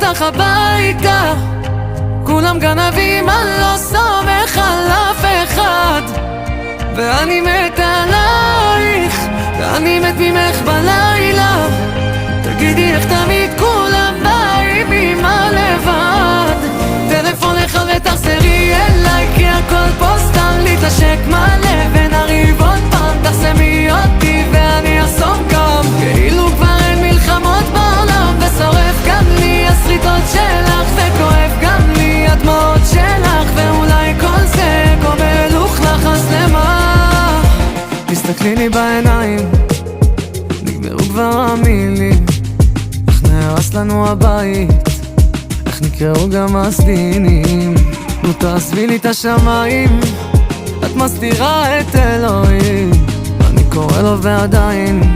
אותך הביתה, כולם גנבים, אני לא סומך על אף אחד, ואני מת עלייך, ואני מת ממך בלילה. תגידי איך תמיד כולם באים ממא לבד. טלפון אחד ותחזרי אליי, כי הכל פה סתם להתנשק מלא, ונריב עוד פעם, תחסמי אותי ואני אחסום קם, כאילו כבר אין מלחמות בעולם, ושורף גם לי הסריטות שלך, וכואב גם לי הדמעות שלך, ואולי כל זה כמו מלוכלך, אז למה? תסתכלי לי בעיניים, נגמרו כבר המילים, איך נהרס לנו הבית, איך נקראו גם הסדינים. נו תעזבי לי את השמיים, את מסתירה את אלוהים, אני קורא לו ועדיין